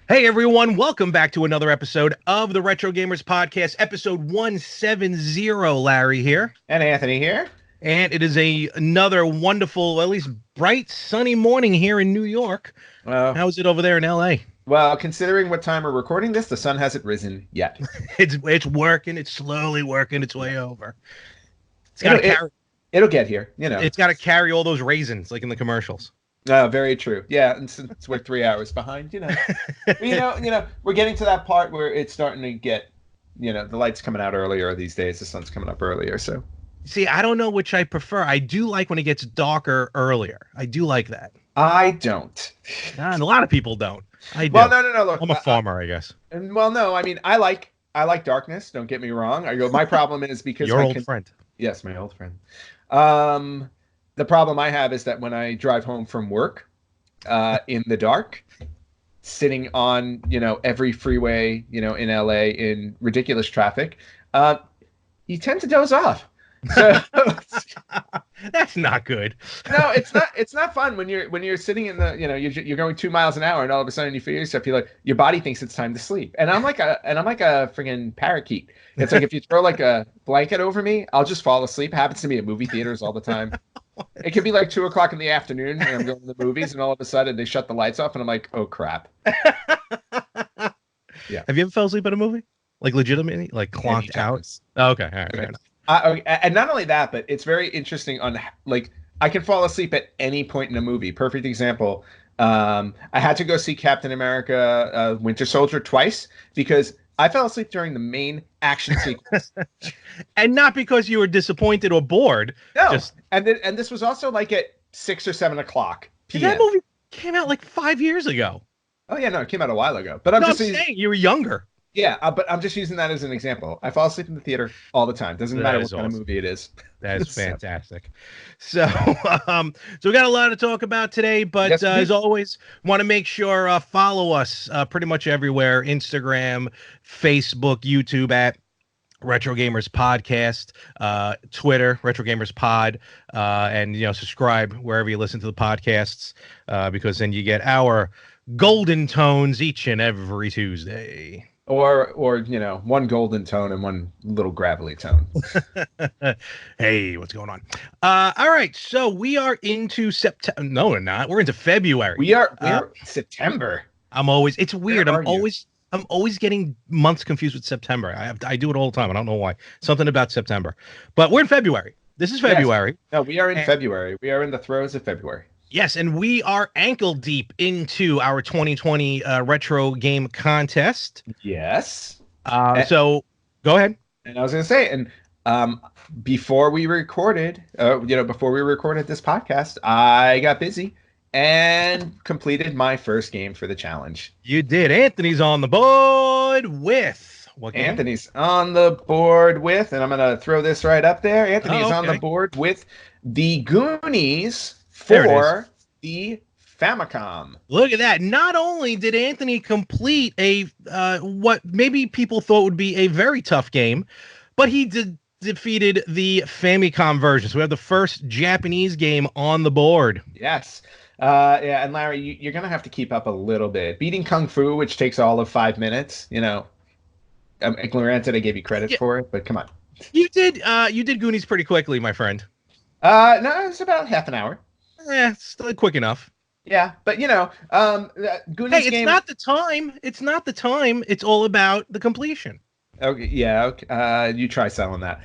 Hey everyone, welcome back to another episode of the Retro Gamers Podcast, episode 170. Larry here. And Anthony here. And it is another wonderful, at least bright, sunny morning here in New York. How's it over there in LA? Well, considering what time we're recording this, the sun hasn't risen yet. It's working. It's slowly working its way over. It'll get here. It's got to carry all those raisins like in the commercials. Very true. Yeah, and since we're 3 hours behind, we're getting to that part where it's starting to get, the light's coming out earlier these days. The sun's coming up earlier, so. See, I don't know which I prefer. I do like when it gets darker earlier. I do like that. I don't. And a lot of people don't. I do. Well, no. Look, I'm a farmer, I guess. Well, no, I mean, I like darkness. Don't get me wrong. My problem is because your old friend. Yes, my old friend. The problem I have is that when I drive home from work in the dark, sitting on, every freeway, in LA in ridiculous traffic, you tend to doze off. So that's not good. No, it's not fun when you're sitting in the, you're going 2 miles an hour and all of a sudden you feel yourself, your body thinks it's time to sleep. And I'm like a friggin' parakeet. It's like if you throw like a blanket over me, I'll just fall asleep. It happens to me at movie theaters all the time. It could be like 2:00 in the afternoon when I'm going to the movies and all of a sudden they shut the lights off and I'm like, oh crap. Yeah. Have you ever fell asleep at a movie? Like legitimately? Like clonked out? Oh, okay. All right. Fair enough. And not only that, but it's very interesting on like I can fall asleep at any point in a movie. Perfect example. I had to go see Captain America: Winter Soldier twice because I fell asleep during the main action sequence, and not because you were disappointed or bored. No, and this was also like at 6 or 7 o'clock p.m. That movie came out like 5 years ago. Oh yeah, no, it came out a while ago. But I'm saying you were younger. Yeah, but I'm just using that as an example. I fall asleep in the theater all the time. Doesn't matter what kind of movie it is. That is fantastic. So we got a lot to talk about today, but yes, as always, want to make sure follow us pretty much everywhere: Instagram, Facebook, YouTube at Retro Gamers Podcast, Twitter, Retro Gamers Pod, and subscribe wherever you listen to the podcasts, because then you get our golden tones each and every Tuesday. Or one golden tone and one little gravelly tone. Hey, what's going on? All right, so we are into September. No, we're not. We're into February. We are September. It's weird. I'm always getting months confused with September. I do it all the time. I don't know why. Something about September. But we're in February. This is February. Yes. No, we are in February. We are in the throes of February. Yes, and we are ankle deep into our 2020 retro game contest. Yes. So go ahead. And I was going to say, and before we recorded this podcast, I got busy and completed my first game for the challenge. You did. Anthony's on the board with what game? Anthony's on the board with, and I'm going to throw this right up there. Anthony's on the board with The Goonies for the Famicom. Look at that. Not only did Anthony complete a what maybe people thought would be a very tough game, but he defeated the Famicom version. So we have the first Japanese game on the board. Yes. Yeah, and Larry, you're going to have to keep up a little bit. Beating Kung Fu, which takes all of 5 minutes, granted I gave you credit for it, but come on. You did Goonies pretty quickly, my friend. No, it's about half an hour. Still quick enough. Yeah, but Goonies it's game... not the time. It's not the time. It's all about the completion. Okay, yeah. Okay. You try selling that.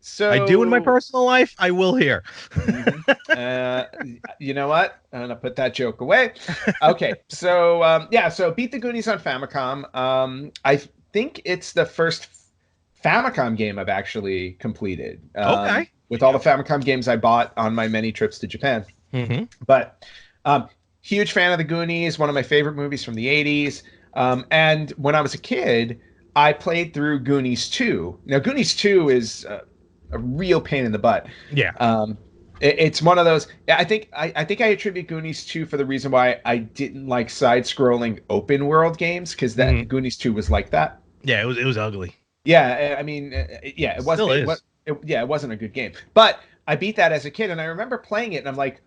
So I do in my personal life. I will here. You know what? I'm gonna put that joke away. Okay, so so beat the Goonies on Famicom. I think it's the first Famicom game I've actually completed. Okay. With all the Famicom games I bought on my many trips to Japan. Mm-hmm. But huge fan of the Goonies, one of my favorite movies from the 80s. And when I was a kid, I played through Goonies 2. Now, Goonies 2 is a real pain in the butt. Yeah. It's one of those. I think I attribute Goonies 2 for the reason why I didn't like side-scrolling open world games, because that Goonies 2 was like that. Yeah, it was ugly. Yeah, I mean, it wasn't. It wasn't a good game. But I beat that as a kid, and I remember playing it, and I'm like,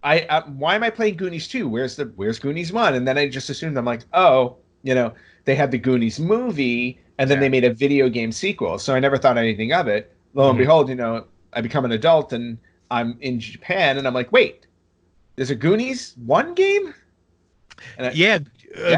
why am I playing Goonies 2? Where's Goonies 1? And then I just assumed, I'm like, oh, they had the Goonies movie, and then they made a video game sequel. So I never thought anything of it. Lo and behold, I become an adult and I'm in Japan, and I'm like, wait, there's a Goonies 1 game? And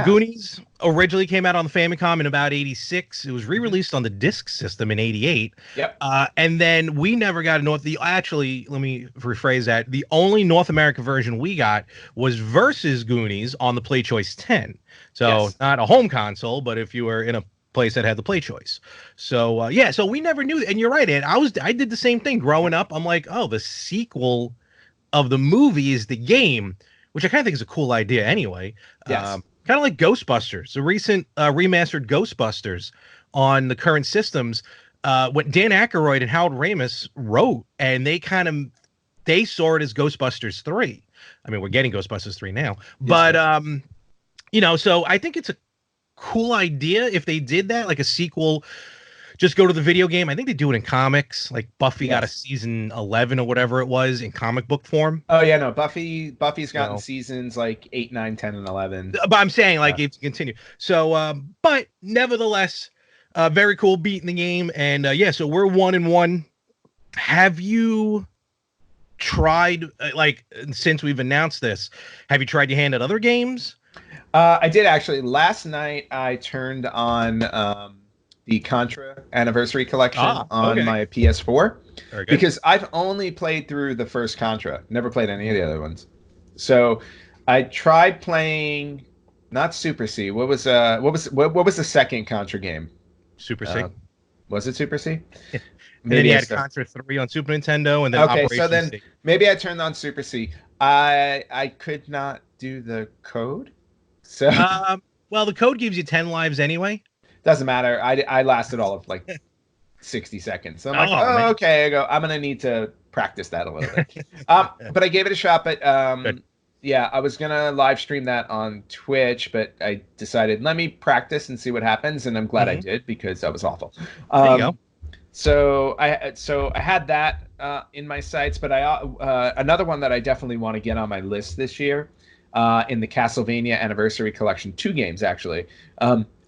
Goonies originally came out on the Famicom in about 86. It was re-released on the Disk System in 88. Yep. And then we never got actually, let me rephrase that. The only North American version we got was Versus Goonies on the Play Choice 10. So not a home console, but if you were in a place that had the Play Choice. So so we never knew. And you're right, Ed. I did the same thing growing up. I'm like, oh, the sequel of the movie is the game, which I kind of think is a cool idea anyway. Yes. Kind of like Ghostbusters, the recent remastered Ghostbusters on the current systems. What Dan Aykroyd and Harold Ramis wrote, and they saw it as Ghostbusters 3. I mean, we're getting Ghostbusters 3 now, but so I think it's a cool idea if they did that, like a sequel. Just go to the video game. I think they do it in comics. Like Buffy got a season 11 or whatever it was in comic book form. Oh yeah, no, Buffy's gotten seasons like 8, 9, 10, and 11. But I'm saying like it's continue. So, but nevertheless, very cool beating the game. And so we're 1-1. Have you tried since we've announced this? Have you tried your hand at other games? I did actually. Last night I turned on the Contra Anniversary Collection on my PS4 because I've only played through the first Contra, never played any of the other ones. So I tried playing not Super C. What was the second Contra game? Super C. Was it Super C? And then you had Contra 3 on Super Nintendo, and then Operation C. Maybe I turned on Super C. I could not do the code. So well, the code gives you 10 lives anyway. Doesn't matter. I lasted all of like 60 seconds. So I'm like, okay. I go, I'm going to need to practice that a little bit. But I gave it a shot. But I was going to live stream that on Twitch, but I decided, let me practice and see what happens. And I'm glad I did because that was awful. There you go. So I had that in my sights, but another one that I definitely want to get on my list this year in the Castlevania Anniversary Collection, 2 games actually.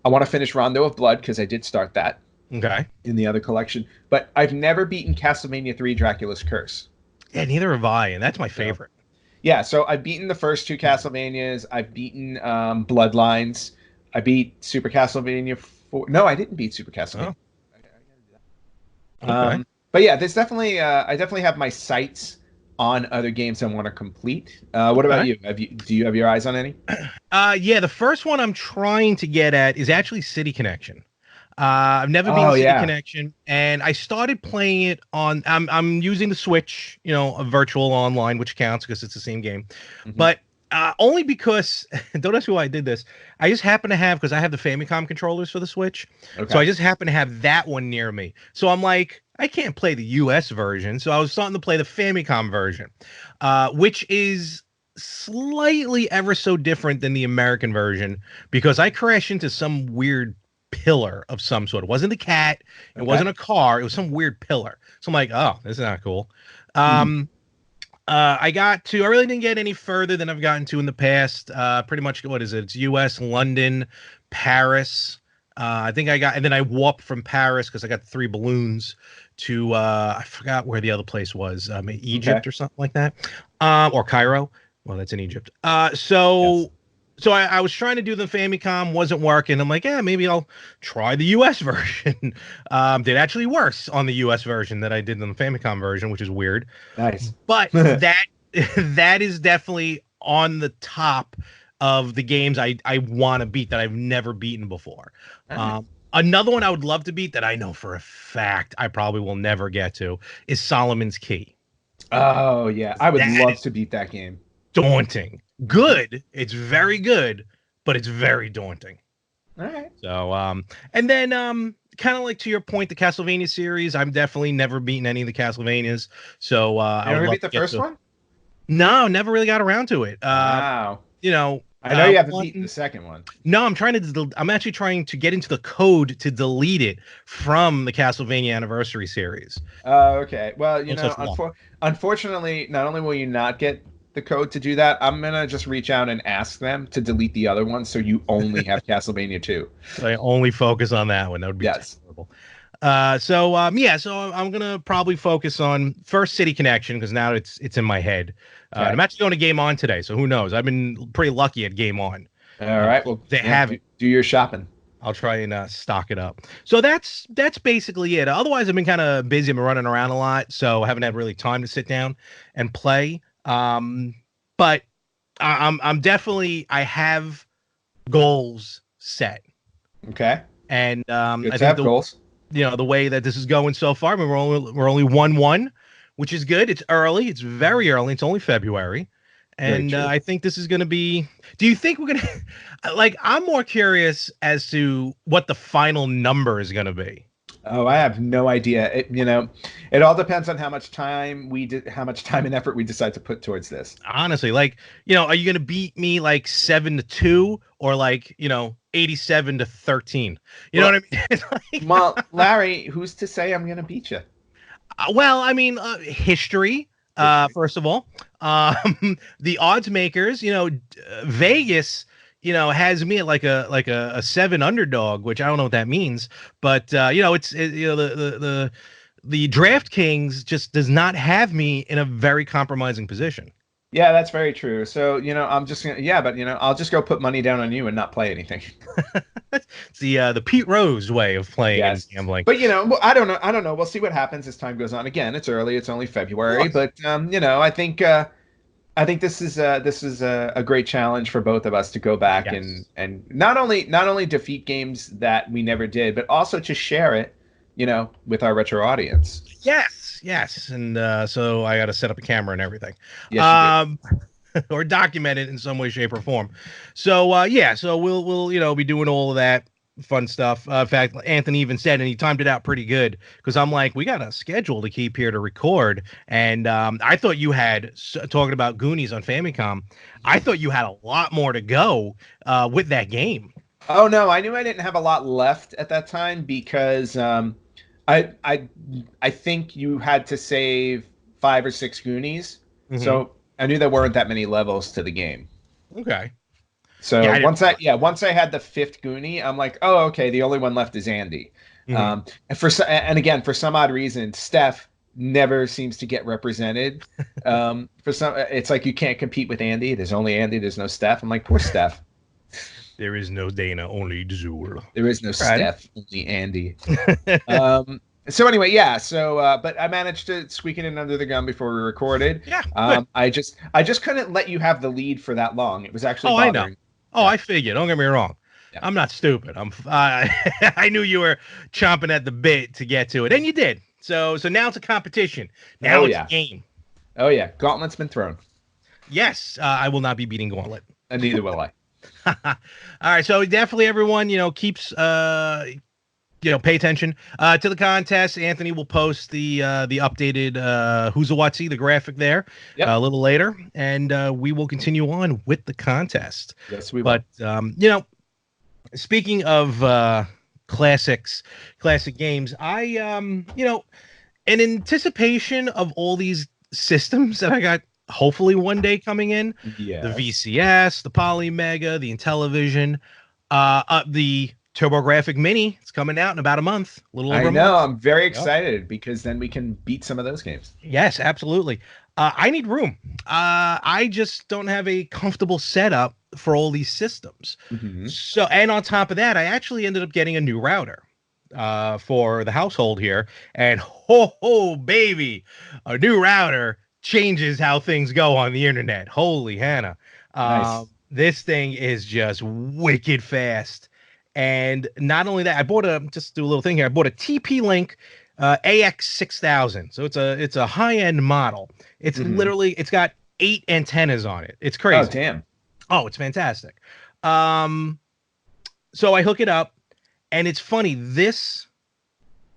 I want to finish Rondo of Blood because I did start that. Okay. In the other collection, but I've never beaten Castlevania 3: Dracula's Curse. Yeah, neither have I, and that's my favorite. Yeah, so I've beaten the first 2 Castlevanias. I've beaten Bloodlines. I beat Super Castlevania 4. No, I didn't beat Super Castlevania. Okay. But yeah, there's definitely I definitely have my sights on other games I want to complete. What about you? Do you have your eyes on any? The first one I'm trying to get at is actually City Connection. I've never been City Connection, and I started playing it on. I'm using the Switch, a virtual online, which counts because it's the same game. But only because don't ask me why I did this. I just happen to have, because I have the Famicom controllers for the Switch, so I just happen to have that one near me. So I'm like, I can't play the US version, so I was starting to play the Famicom version, which is slightly ever so different than the American version because I crashed into some weird pillar of some sort. It wasn't the cat, it wasn't a car, it was some weird pillar. So I'm like, oh, this is not cool. I really didn't get any further than I've gotten to in the past. Pretty much, what is it? It's US, London, Paris. I think and then I warped from Paris because I got 3 balloons to, I forgot where the other place was, Egypt or something like that, or Cairo. Well, that's in Egypt. So I was trying to do the Famicom, wasn't working. I'm like, maybe I'll try the US version. Did actually worse on the US version than I did on the Famicom version, which is weird. Nice. But that is definitely on the top of the games I want to beat that I've never beaten before. Another one I would love to beat that I know for a fact I probably will never get to is Solomon's Key. Oh, yeah. I would love to beat that game. Daunting. Good. It's very good, but it's very daunting. All right. So, and then, kind of like to your point, the Castlevania series, I've definitely never beaten any of the Castlevanias. So, you ever beat the first one? No, never really got around to it. Wow. I know you haven't beaten the second one. No, I'm actually trying to get into the code to delete it from the Castlevania Anniversary series. Okay. Well, unfortunately, not only will you not get the code to do that, I'm gonna just reach out and ask them to delete the other one, so you only have Castlevania 2. So I only focus on that one. That would be terrible. So I'm gonna probably focus on first City Connection because now it's in my head. Okay. I'm actually going to Game On today, so who knows? I've been pretty lucky at Game On. All right, well, they have it. Do your shopping. I'll try and stock it up. So that's basically it. Otherwise, I've been kind of busy. I've been running around a lot, so I haven't had really time to sit down and play. But I'm definitely, I have goals set. Okay. And I think goals. The way that this is going so far, I mean, we're only 1-1, which is good. It's early. It's very early. It's only February. And I think this is going to be. Do you think we're going to like? I'm more curious as to what the final number is going to be. Oh, I have no idea. It all depends on how much time and effort we decide to put towards this. Honestly, are you going to beat me like 7-2 or 87-13? You know what I mean? Well, Larry, who's to say I'm going to beat you? Well, I mean, history. First of all, the odds makers, Vegas, has me at like a 7 underdog, which I don't know what that means, but the DraftKings just does not have me in a very compromising position. Yeah, that's very true. So, I'm just gonna, but I'll just go put money down on you and not play anything. It's the Pete Rose way of playing and gambling. But I don't know. We'll see what happens as time goes on. Again, it's early. It's only February, but I think this is a great challenge for both of us to go back and not only defeat games that we never did, but also to share it, with our retro audience. Yes, and so I got to set up a camera and everything. Yes, or document it in some way, shape, or form. So so we'll be doing all of that fun stuff. In fact, Anthony even said, and he timed it out pretty good, because I'm like, we got a schedule to keep here to record, and I thought you had talking about Goonies on Famicom. I thought you had a lot more to go with that game. Oh no, I knew I didn't have a lot left at that time because I think you had to save 5 or 6 Goonies, so I knew there weren't that many levels to the game. Okay. So once I had the 5th Goonie, I'm like, oh, okay, the only one left is Andy. And again, for some odd reason, Steph never seems to get represented. It's like you can't compete with Andy. There's only Andy. There's no Steph. I'm like, poor Steph. There is no Dana, only Zool. There is no Steph, only Andy. So anyway, but I managed to squeak it in under the gun before we recorded. Yeah. I just couldn't let you have the lead for that long. It was actually bothering. I know. Oh, I figured. Don't get me wrong. Yeah. I'm not stupid. I knew you were chomping at the bit to get to it, and you did. So now it's a competition. Now it's a game. Oh yeah, Gauntlet's been thrown. Yes, I will not be beating Gauntlet. And neither will I. All right, so definitely everyone, keeps pay attention to the contest. Anthony will post the updated Who's a Watsy, the graphic there a little later, and we will continue on with the contest. Yes, we will. But speaking of classic games, I in anticipation of all these systems that I got hopefully one day coming in, the VCS, the Polymega, the Intellivision, the TurboGrafx Mini, it's coming out in about a month. A little over a month. I'm very excited because then we can beat some of those games. Yes, absolutely. I need room. I just don't have a comfortable setup for all these systems. So, and on top of that, I actually ended up getting a new router for the household here, and ho baby, a new router changes how things go on the internet. Holy Hannah. Nice. This thing is just wicked fast. And not only that, I bought just do a little thing here. I bought a TP-Link AX6000. So it's a high-end model. It's literally, it's got 8 antennas on it. It's crazy. Oh, damn. Oh, it's fantastic. So I hook it up, and it's funny. This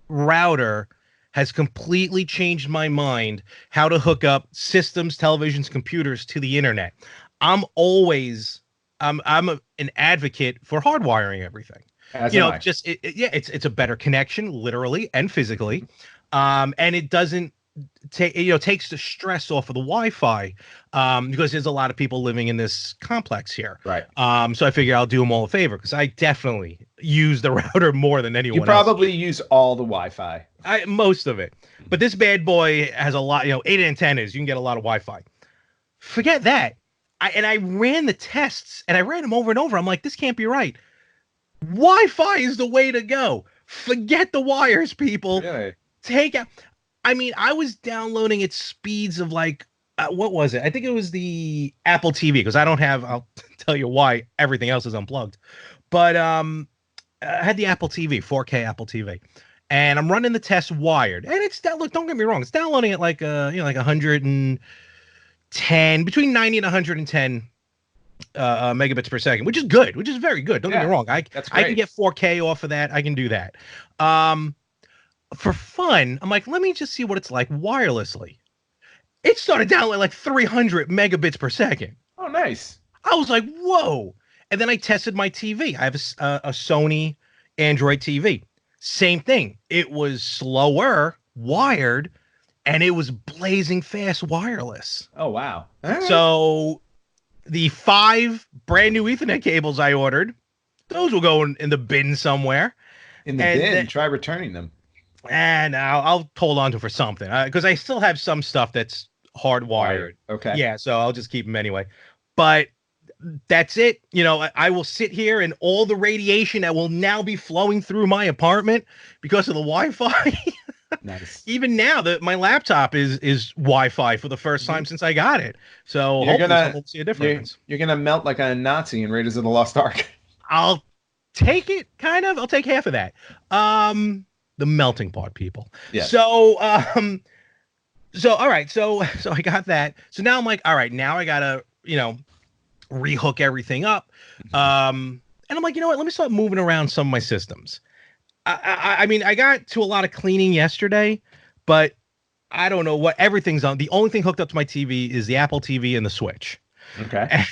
router has completely changed my mind how to hook up systems, televisions, computers to the internet. I'm always an advocate for hardwiring everything. As am I. Just it's a better connection, literally and physically, and it doesn't takes the stress off of the Wi-Fi, because there's a lot of people living in this complex here. Right. So I figure I'll do them all a favor because I definitely use the router more than anyone else. You probably use all the Wi-Fi. Most of it, but this bad boy has a lot. 8 antennas. You can get a lot of Wi-Fi. Forget that. I ran the tests and I ran them over and over. I'm like, this can't be right. Wi-Fi is the way to go. Forget the wires, people. Really? Take out. I mean, I was downloading at speeds of like, what was it? I think it was the Apple TV because I don't have. I'll tell you why everything else is unplugged. But I had the Apple TV, 4K Apple TV, and I'm running the test wired, and it's that. Look, don't get me wrong, it's downloading at like like 110, between 90 and 110 megabits per second, which is good, which is very good. Don't get me wrong. I can get 4K off of that. I can do that. For fun, I'm like, let me just see what it's like wirelessly. It started downloading like 300 megabits per second. Oh, nice. I was like, whoa. And then I tested my TV. I have a Sony Android TV. Same thing. It was slower wired, and it was blazing fast wireless. Oh, wow. Right. So the 5 brand new Ethernet cables I ordered, those will go in the bin somewhere. In the bin? Try returning them. And I'll hold on to for something because I still have some stuff that's hardwired. Okay. Yeah, so I'll just keep them anyway. But that's it. I will sit here and all the radiation that will now be flowing through my apartment because of the Wi-Fi. Nice. Even now, my laptop is Wi-Fi for the first time since I got it. So hopefully see a difference. You're gonna melt like a Nazi in Raiders of the Lost Ark. I'll take it, kind of. I'll take half of that. The melting pot, people. Yeah. So all right. So I got that. So now I'm like, all right, now I gotta, rehook everything up. And I'm like, you know what? Let me start moving around some of my systems. I mean, I got to a lot of cleaning yesterday, but I don't know what everything's on. The only thing hooked up to my TV is the Apple TV and the Switch. Okay.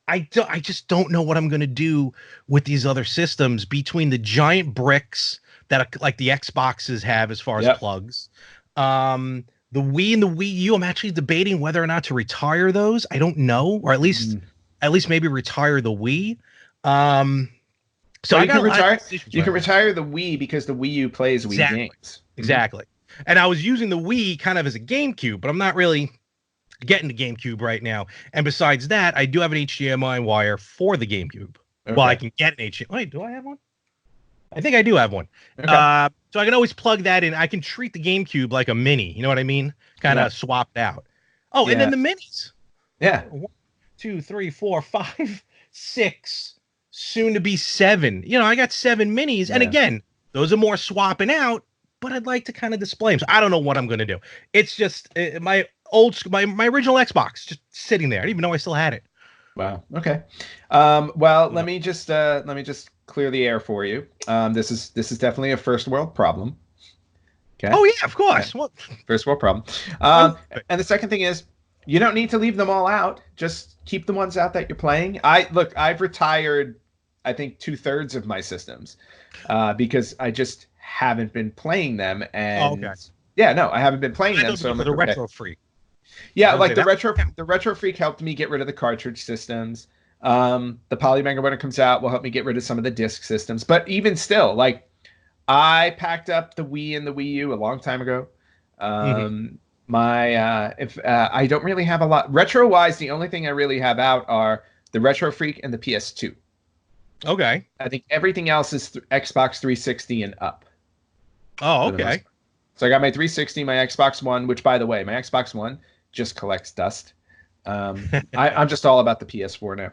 I just don't know what I'm gonna do with these other systems between the giant bricks that like the Xboxes have as far as plugs. The Wii and the Wii U, I'm actually debating whether or not to retire those. I don't know, or at least maybe retire the Wii. So you can retire the Wii because the Wii U plays Wii games. Exactly. And I was using the Wii kind of as a GameCube, but I'm not really getting the GameCube right now. And besides that, I do have an HDMI wire for the GameCube. Okay. Well, I can get an HDMI. Wait, do I have one? I think I do have one. Okay. So I can always plug that in. I can treat the GameCube like a mini. You know what I mean? Kind of swapped out. Oh, and then the minis. Yeah. 1, 2, 3, 4, 5, 6, soon to be 7. I got 7 minis. Yeah. And again, those are more swapping out, but I'd like to kind of display them. So I don't know what I'm going to do. It's just my original Xbox just sitting there. I didn't even know I still had it. Wow. Okay. Well, let me just clear the air for you. This is definitely a first world problem. Okay. Oh yeah, of course. Yeah. First world problem. And the second thing is, you don't need to leave them all out. Just keep the ones out that you're playing. I've retired, I think 2/3 of my systems, because I just haven't been playing them. And I haven't been playing them. So I'm the retro freak. Yeah, like the retro freak helped me get rid of the cartridge systems. The Polybanger, when it comes out, will help me get rid of some of the disc systems. But even still, like, I packed up the Wii and the Wii U a long time ago. I don't really have a lot retro wise. The only thing I really have out are the Retro Freak and the PS2. Okay. I think everything else is Xbox 360 and up. Oh, okay. So I got my 360, my Xbox One, which, by the way, my Xbox One just collects dust. I'm just all about the PS4 now.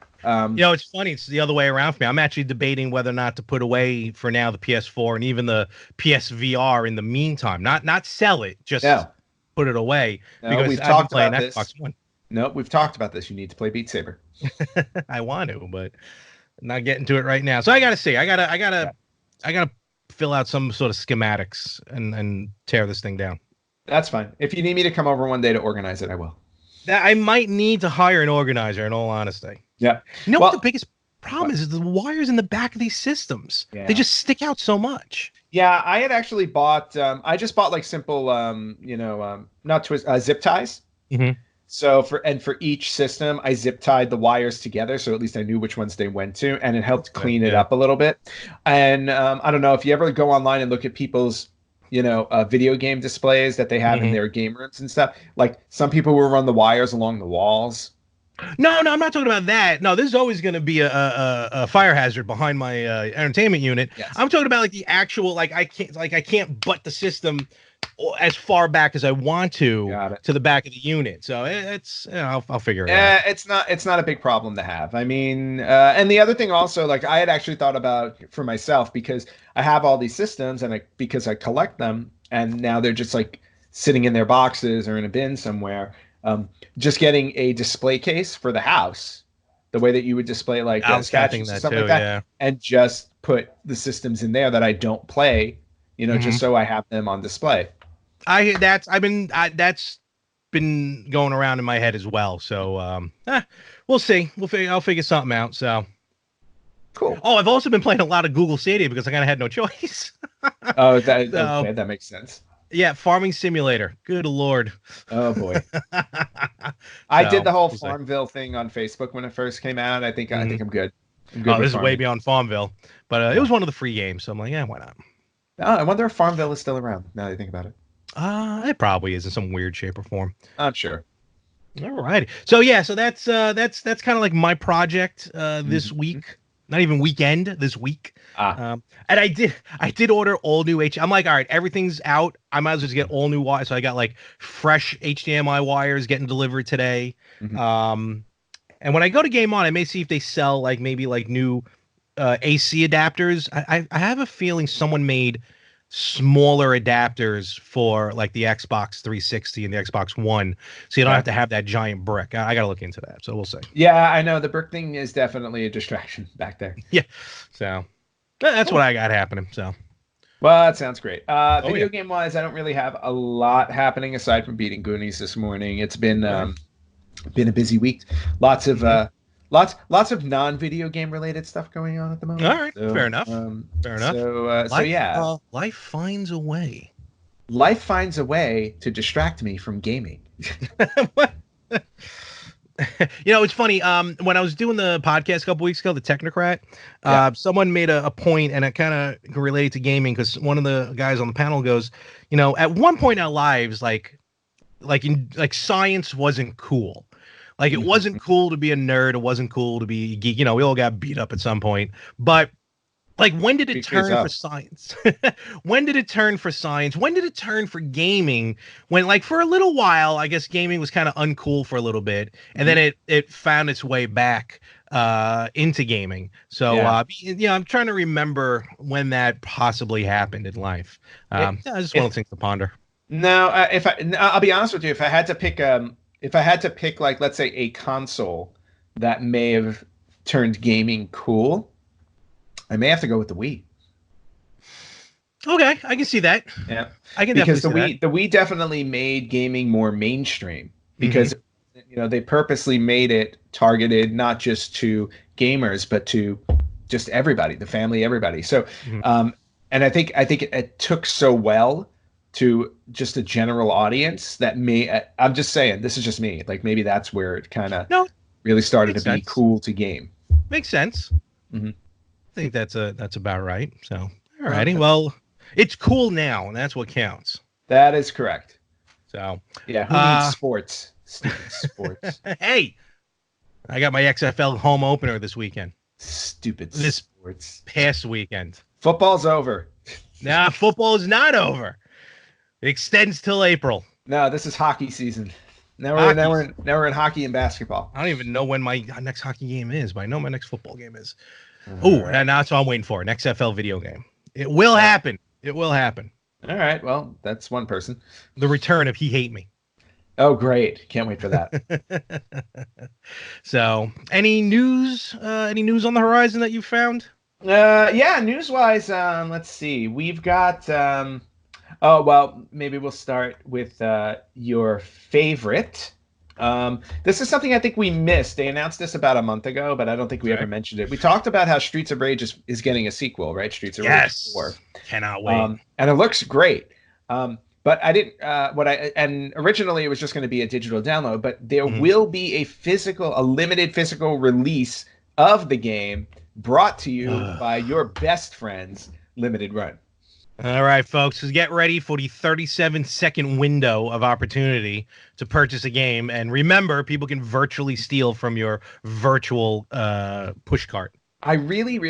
It's funny. It's the other way around for me. I'm actually debating whether or not to put away for now the PS4 and even the PSVR in the meantime. Not sell it, just put it away. No, because we've talked about this. Xbox One. No, we've talked about this. You need to play Beat Saber. I want to, but not getting to it right now. So I gotta see. I gotta fill out some sort of schematics and tear this thing down. That's fine. If you need me to come over one day to organize it, I will. That I might need to hire an organizer, in all honesty. Yeah. You know what the biggest problem is the wires in the back of these systems. Yeah. They just stick out so much. Yeah, I had actually bought. I just bought like simple, not zip ties. Mm-hmm. So for each system, I zip tied the wires together, so at least I knew which ones they went to, and it helped clean it up a little bit. And I don't know if you ever go online and look at people's, video game displays that they have in their game rooms and stuff. Like some people will run the wires along the walls. No, I'm not talking about that. No, there's always going to be a fire hazard behind my entertainment unit. Yes. I'm talking about like the actual I can't butt the system as far back as I want to the back of the unit. So it's I'll figure it out. It's not a big problem to have. I mean, and the other thing also, like I had actually thought about for myself, because I have all these systems and because I collect them, and now they're just like sitting in their boxes or in a bin somewhere. Just getting a display case for the house, the way that you would display like statues and stuff like that, and just put the systems in there that I don't play, just so I have them on display. That's been going around in my head as well. So we'll see. I'll figure something out. So cool. Oh, I've also been playing a lot of Google Stadia because I kind of had no choice. Okay, that makes sense. Yeah, Farming Simulator. Good Lord. Oh boy. I did the whole Farmville thing on Facebook when it first came out. I think I'm good. This is way beyond Farmville, but it was one of the free games, so I'm like, yeah, why not? I wonder if Farmville is still around now that you think about it. It probably is in some weird shape or form. I'm sure. All right. So yeah, so that's kind of like my project this week. Not even weekend, this week. And I did order all new I'm like, all right, everything's out. I might as well just get all new wires. So I got like fresh HDMI wires getting delivered today. And when I go to Game On, I may see if they sell like maybe like new AC adapters. I have a feeling someone made smaller adapters for like the Xbox 360 and the Xbox One, so you don't have to have that giant brick. I gotta look into that, so we'll see. Yeah, I know the brick thing is definitely a distraction back there. Yeah, so that's what I got happening. So well, that sounds great. Video game wise, I don't really have a lot happening aside from beating Goonies this morning. It's been a busy week. Lots of non-video game related stuff going on at the moment. All right, fair enough. Fair enough. So yeah, life finds a way. Life finds a way to distract me from gaming. It's funny. When I was doing the podcast a couple weeks ago, the Technocrat, someone made a point, and it kind of related to gaming because one of the guys on the panel goes, at one point in our lives, like science wasn't cool. Like it wasn't cool to be a nerd. It wasn't cool to be a geek. We all got beat up at some point. But like, when did it turn for science? When did it turn for science? When did it turn for gaming? When, like, for a little while, I guess gaming was kind of uncool for a little bit, and then it found its way back into gaming. So I'm trying to remember when that possibly happened in life. Just one of the things to ponder. No, I'll be honest with you, if I had to pick like, let's say, a console that may have turned gaming cool, I may have to go with the Wii. Okay, I can see that. Yeah, I can because definitely the Wii definitely made gaming more mainstream because they purposely made it targeted not just to gamers but to just everybody, the family, everybody. So, and I think it took so well to just a general audience that I'm just saying, this is just me. Like maybe that's where it kind of really started to be cool to game. Makes sense. I think that's about right. So, all righty. Well, it's cool now, and that's what counts. That is correct. So, yeah, who needs sports? Stupid sports. Hey, I got my XFL home opener this weekend. Stupid sports. Past weekend. Football's over. Nah, football is not over. It extends till April. No, this is hockey season. Now we're in hockey and basketball. I don't even know when my next hockey game is, but I know my next football game is. Now that's what I'm waiting for. An XFL video game. It will happen. It will happen. All right. Well, that's one person. The return of He Hate Me. Oh, great. Can't wait for that. So, any news on the horizon that you found? Yeah, news-wise, let's see. We've got maybe we'll start with your favorite This is something I think we missed. They announced this about a month ago, but I don't think we ever mentioned it. We talked about how Streets of Rage is getting a sequel, right? Streets of Rage 4. Cannot wait. And it looks great. But I didn't. And originally it was just going to be a digital download, but there will be a limited physical release of the game brought to you by your best friends, Limited Run. All right, folks, so get ready for the 37-second window of opportunity to purchase a game. And remember, people can virtually steal from your virtual push cart. I really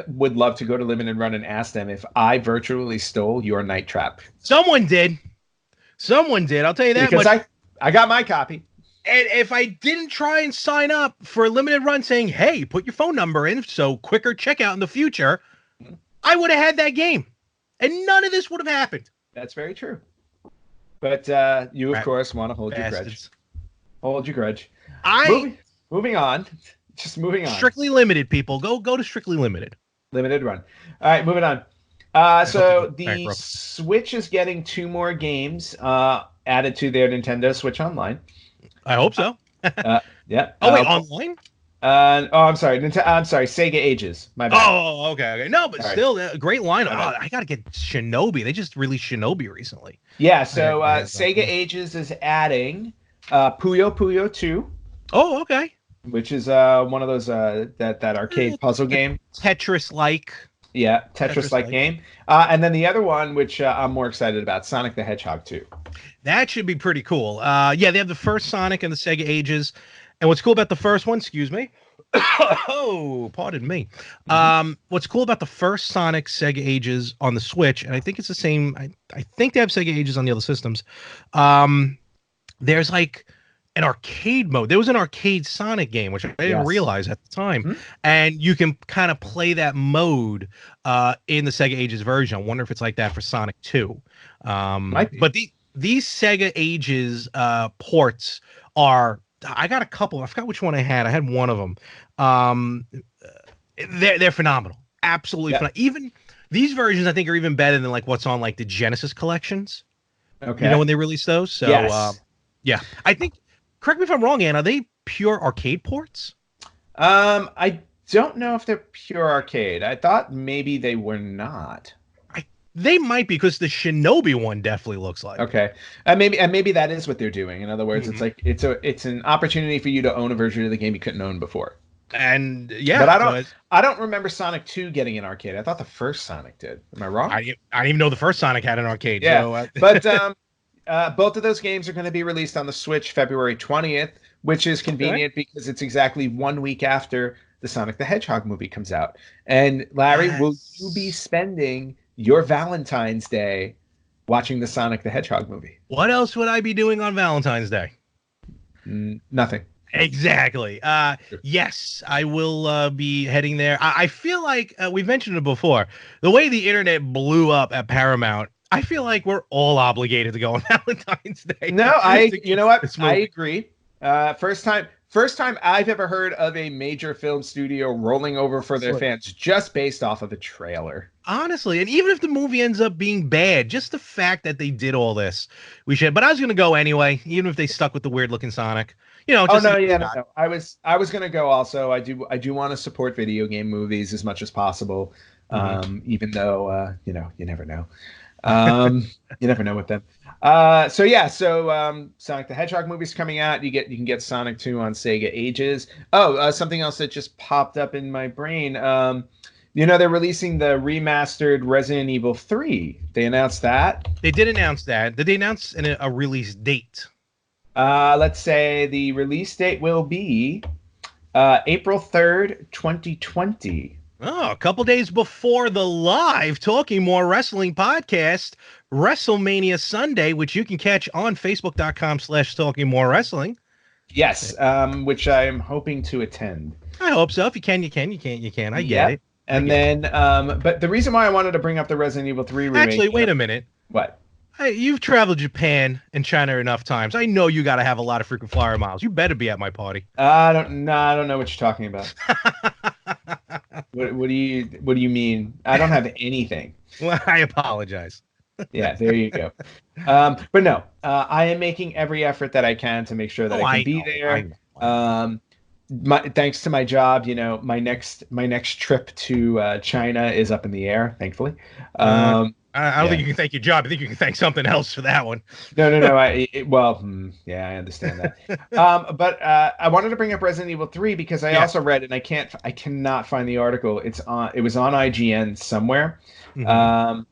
would love to go to Limited Run and ask them if I virtually stole your Night Trap. Someone did. I'll tell you that because much. I got my copy. And if I didn't try and sign up for a Limited Run saying, hey, put your phone number in so quicker checkout in the future, I would have had that game. And none of this would have happened. That's very true. But you, of course, want to hold your grudge. Hold your grudge. Moving on. Just moving on. Strictly Limited, people. Go to Strictly Limited. Limited Run. All right, moving on. So the Switch is getting 2 more games added to their Nintendo Switch Online. I hope so. Yeah. Oh, wait, online? I'm sorry. I'm sorry. Sega Ages. My bad. Oh, okay. No, but still, a great lineup. I got to get Shinobi. They just released Shinobi recently. Yeah, so Sega Ages is adding Puyo Puyo 2. Oh, okay. Which is one of those that arcade puzzle game. Tetris-like. Yeah, Tetris-like game. And then the other one, which I'm more excited about, Sonic the Hedgehog 2. That should be pretty cool. Yeah, they have the first Sonic and the Sega Ages. And what's cool about the first one, excuse me. Oh, pardon me. What's cool about the first Sonic Sega Ages on the Switch, and I think it's the same, I think they have Sega Ages on the other systems. There's like an arcade mode. There was an arcade Sonic game, which I didn't realize at the time. And you can kind of play that mode in the Sega Ages version. I wonder if it's like that for Sonic 2. But these Sega Ages ports are, I got a couple. I forgot which one I had. I had one of them. They're phenomenal. Absolutely phenomenal. Even these versions, I think, are even better than like what's on like the Genesis collections. Okay. You know when they released those? So yeah. I think, correct me if I'm wrong, Ann, are they pure arcade ports? I don't know if they're pure arcade. I thought maybe they were not. They might be, because the Shinobi one definitely looks like. Okay, maybe that is what they're doing. In other words, it's like it's an opportunity for you to own a version of the game you couldn't own before. And yeah, but I don't remember Sonic 2 getting an arcade. I thought the first Sonic did. Am I wrong? I didn't even know the first Sonic had an arcade. Yeah, so, but both of those games are going to be released on the Switch February 20th, which is convenient because it's exactly 1 week after the Sonic the Hedgehog movie comes out. And Larry, will you be spending your Valentine's Day watching the Sonic the Hedgehog movie? What else would I be doing on Valentine's Day? Nothing. Exactly. Yes, I will be heading there. I feel like we've mentioned it before. The way the internet blew up at Paramount, I feel like we're all obligated to go on Valentine's Day. No, you know what? I agree. First time I've ever heard of a major film studio rolling over for their fans just based off of a trailer. Honestly, and even if the movie ends up being bad, just the fact that they did all this, we should. But I was going to go anyway, even if they stuck with the weird looking Sonic. You know. Just no. I was going to go also. I do want to support video game movies as much as possible, even though you never know. You never know with them. So Sonic the Hedgehog movie's coming out. You can get Sonic 2 on Sega Ages. Something else that just popped up in my brain. They're releasing the remastered Resident Evil 3. They announced that. They did announce that. Did they announce a release date? Let's say the release date will be April 3rd, 2020. Oh, a couple days before the live Talking More Wrestling podcast, WrestleMania Sunday, which you can catch on Facebook.com/Talking More Wrestling. Yes, which I'm hoping to attend. I hope so. If you can, you can. You can't, you can. I get it. And then, but the reason why I wanted to bring up the Resident Evil 3 remake. Actually, wait a minute. What? Hey, you've traveled Japan and China enough times. I know you got to have a lot of frequent flyer miles. You better be at my party. I don't know what you're talking about. What do you mean? I don't have anything. Well, I apologize. Yeah, there you go. But no, I am making every effort that I can to make sure that Oh, I can I be know, I there. know, I know. Thanks to my job, my next trip to China is up in the air, thankfully. Uh, Um, I don't think yeah. you can thank your job. I think you can thank something else for that one. No, no, no. Yeah, I understand that. But I wanted to bring up Resident Evil 3 because I Yeah. also read, and I cannot find the article. It was on IGN somewhere. Hmm. Um,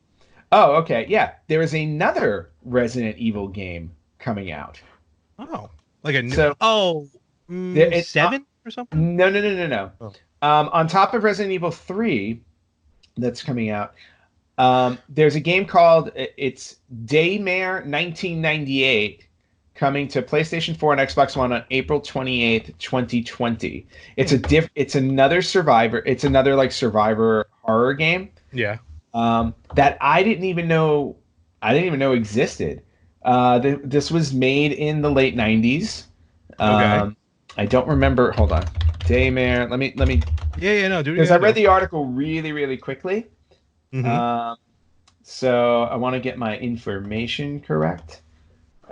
oh, okay, yeah. There is another Resident Evil game coming out. Oh, like a new. So Oh, there, seven or something. no, no, no, no, no. Oh. On top of Resident Evil 3 that's coming out, there's a game called it's Daymare 1998 coming to PlayStation 4 and Xbox One on April 28th, 2020. It's another survivor, it's another like survivor horror game Yeah. that I didn't even know existed. This was made in the late 90s. Okay. I don't remember. Hold on. Daymare. Let me Yeah, yeah, no, do what you because I gotta read do. the article really, really quickly. Hmm. Um, so I want to get my information correct.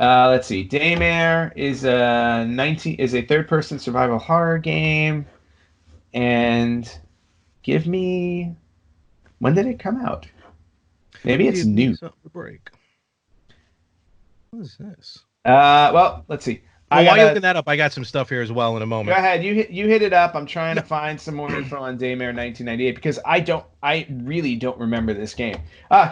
Let's see. Daymare is a third-person survival horror game, and give me when did it come out? Maybe it's Give me new. something to break. What is this? Well, let's see. I Well, while you're gotta looking that up, I got some stuff here as well in a go moment. ahead. You hit it up. I'm trying No. to find some more info on Daymare 1998 because I really don't remember this game.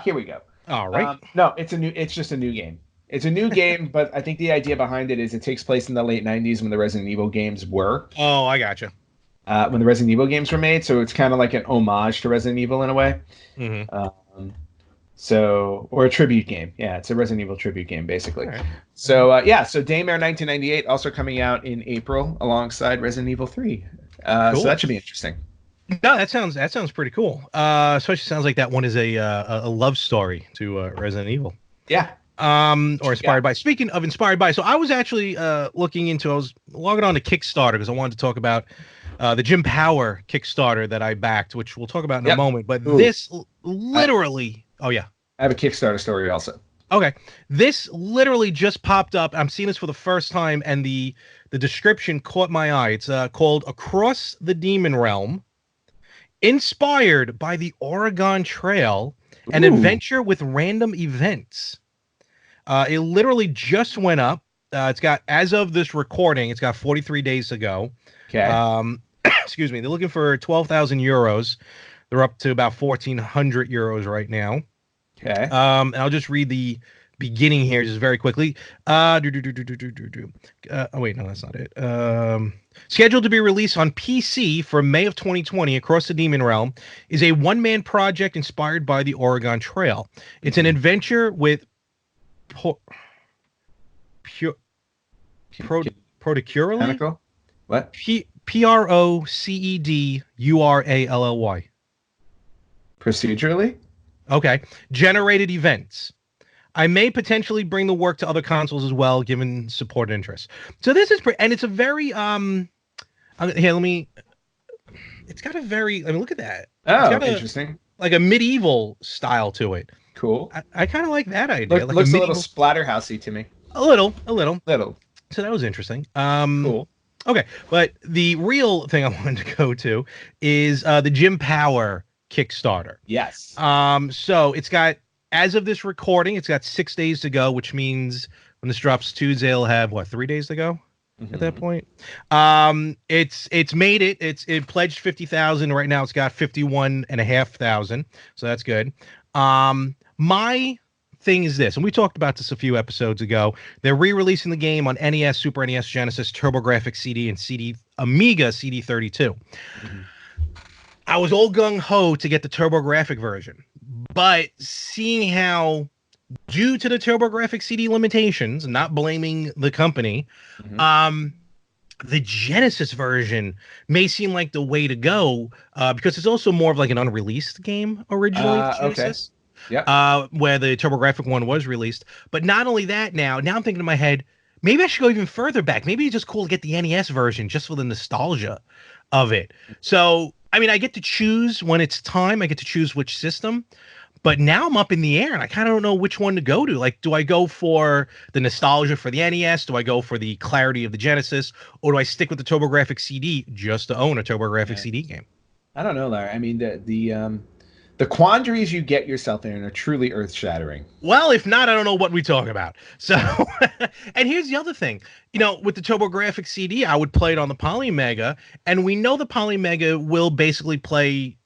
Here we go. All right. No, it's just a new game. It's a new game, but I think the idea behind it is it takes place in the late 90s when the Resident Evil games were. Oh, I gotcha. When the Resident Evil games were made, so it's kind of like an homage to Resident Evil in a way. Hmm. Um, or a tribute game. Yeah, it's a Resident Evil tribute game, basically. All right. So, so Daymare 1998 also coming out in April alongside Resident Evil 3. So Cool. that should be interesting. No, that sounds pretty cool. Especially sounds like that one is a love story to Resident Evil. Yeah. Or Yeah. inspired by. Speaking of inspired by, so I was actually I was logging on to Kickstarter because I wanted to talk about the Jim Power Kickstarter that I backed, which we'll talk about in a Yep. moment. But Ooh. this I, literally, oh yeah, I have a Kickstarter story also. okay, this literally just popped up. I'm seeing this for the first time, and the description caught my eye. It's called Across the Demon Realm, inspired by the Oregon Trail, an Ooh. adventure with random events. It literally just went up. It's got, as of this recording, it's got 43 days to go. Okay. Excuse me. They're looking for 12,000 euros. They're up to about 1,400 euros right now. Okay. And I'll just read the beginning here just very quickly. Oh wait, no, that's not it. Scheduled to be released on PC for May of 2020, Across the Demon Realm is a one-man project inspired by the Oregon Trail. It's an adventure with procedurally. Mechanical? What? Procedurally. Procedurally? Okay. Generated events. I may potentially bring the work to other consoles as well, given support interest. So this is and it's a very here. Let me. It's got a very. I mean, look at that. Oh, It's got interesting. like a medieval style to it. Cool. I kind of like that idea. Like Looks a medieval, little splatterhousey to me. a little. Little. So that was interesting. Cool. Okay, but the real thing I wanted to go to is the Jim Power Kickstarter. Yes. So it's got, as of this recording, it's got 6 days to go, which means when this drops Tuesday, it'll have 3 days to go at that point. It's made it. It pledged 50,000. Right now, it's got 51,500. So that's good. My thing is this, and we talked about this a few episodes ago. They're re-releasing the game on NES, Super NES, Genesis, TurboGrafx CD, and Amiga CD32. I was all gung-ho to get the TurboGrafx version, but seeing how, due to the TurboGrafx CD limitations, not blaming the company, the Genesis version may seem like the way to go, because it's also more of like an unreleased game originally. Genesis. Okay. Yeah. Where the TurboGrafx one was released. But not only that, now I'm thinking in my head, maybe I should go even further back. Maybe it's just cool to get the NES version just for the nostalgia of it. So, I mean, I get to choose when it's time. I get to choose which system. But now I'm up in the air, and I kind of don't know which one to go to. Like, do I go for the nostalgia for the NES? Do I go for the clarity of the Genesis? Or do I stick with the TurboGrafx CD just to own a TurboGrafx CD game? I don't know, Larry. I mean, the quandaries you get yourself in are truly earth-shattering. Well, if not, I don't know what we talk about. So, and here's the other thing. With the TurboGrafx CD, I would play it on the Polymega, and we know the Polymega will basically play,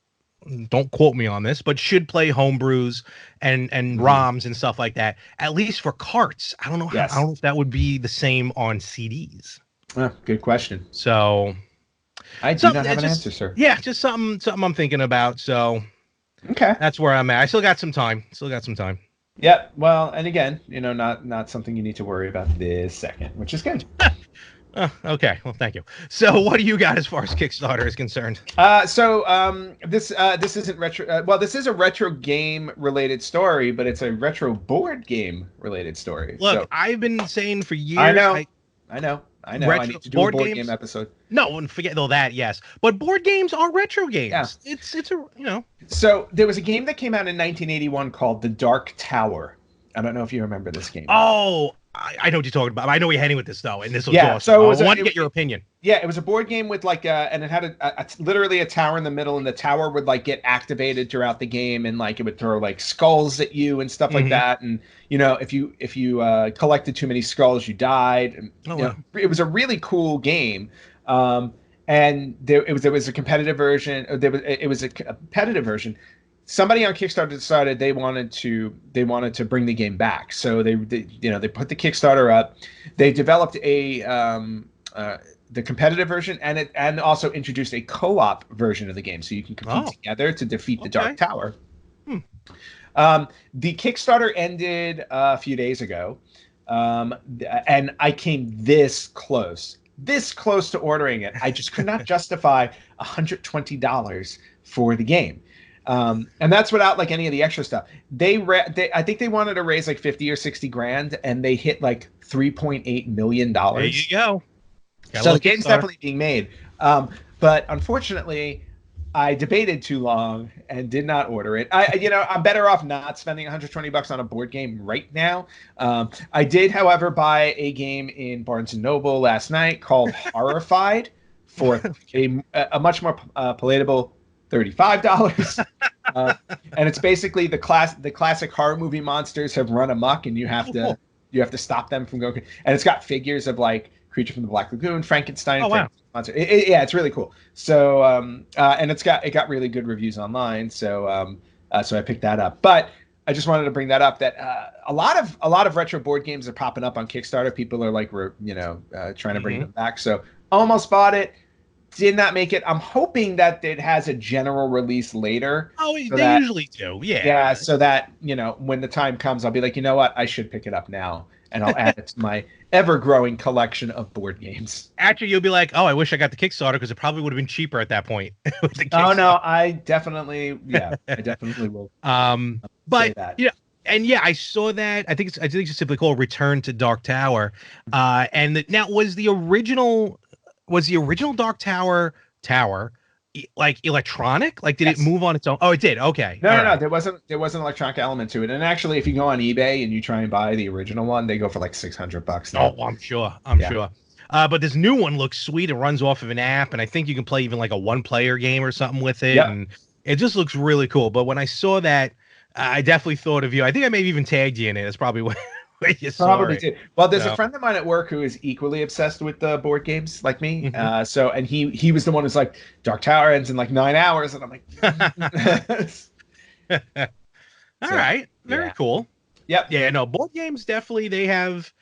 don't quote me on this, but should play homebrews and ROMs and stuff like that, at least for carts. I don't know I don't know if that would be the same on CDs. Good question. So I do not have an answer, sir. Yeah, just something I'm thinking about. So okay, that's where I'm at. I still got some time. Yep. Well, and again, not something you need to worry about this second, which is good. Okay. Well, thank you. So, what do you got as far as Kickstarter is concerned? This isn't retro. Well, this is a retro game related story, but it's a retro board game related story. Look, so, I've been saying for years. I know. I need to do a board game episode. No, and forget all that. Yes, but board games are retro games. Yeah. It's a. So there was a game that came out in 1981 called The Dark Tower. I don't know if you remember this game. Oh, I know what you're talking about. I know you're heading with this though, and this was awesome. So I want to get your opinion. Yeah, it was a board game with and it had literally a tower in the middle, and the tower would get activated throughout the game, and it would throw skulls at you and stuff like that. And if you collected too many skulls, you died. And, it was a really cool game. And there was a competitive version. It was a competitive version. Somebody on Kickstarter decided they wanted to bring the game back. So they put the Kickstarter up. They developed the competitive version and also introduced a co-op version of the game, so you can compete together to defeat the Dark Tower. The Kickstarter ended a few days ago, and I came this close to ordering it. I just could not justify $120 for the game. And that's without any of the extra stuff. I think they wanted to raise 50 or 60 grand, and they hit $3.8 million. There you go. So the game's definitely being made. But unfortunately, I debated too long and did not order it. I'm better off not spending $120 on a board game right now. I did, however, buy a game in Barnes & Noble last night called Horrified for a much more palatable $35. And it's basically the classic horror movie monsters have run amok, and you have to stop them from going. And it's got figures of Creature from the Black Lagoon, Frankenstein. Oh, wow. Monster. It's really cool. So and it got really good reviews online. So so I picked that up. But I just wanted to bring that up, that a lot of retro board games are popping up on Kickstarter. People are trying to bring them back. So almost bought it. Did not make it. I'm hoping that it has a general release later. Oh, they usually do. Yeah. Yeah. So that, when the time comes, I'll be like, you know what? I should pick it up now. And I'll add it to my ever-growing collection of board games. Actually, you'll be like, oh, I wish I got the Kickstarter, because it probably would have been cheaper at that point. Oh, no. I definitely will. But, and I saw that. I think it's simply called Return to Dark Tower. And now was the original Dark Tower electronic? Did it move on its own? Oh, it did. Okay. No. There wasn't an electronic element to it. And actually, if you go on eBay and you try and buy the original one, they go for $600 now. Oh, I'm sure. Sure. But this new one looks sweet. It runs off of an app, and I think you can play even a one-player game or something with it. Yep. And it just looks really cool. But when I saw that, I definitely thought of you. I think I maybe even tagged you in it. That's probably what. Probably did. Well, there's a friend of mine at work who is equally obsessed with the board games like me. And he was the one who's like, Dark Tower ends in 9 hours, and I'm like, all right, very cool. Yep. Yeah. No, board games definitely. They have.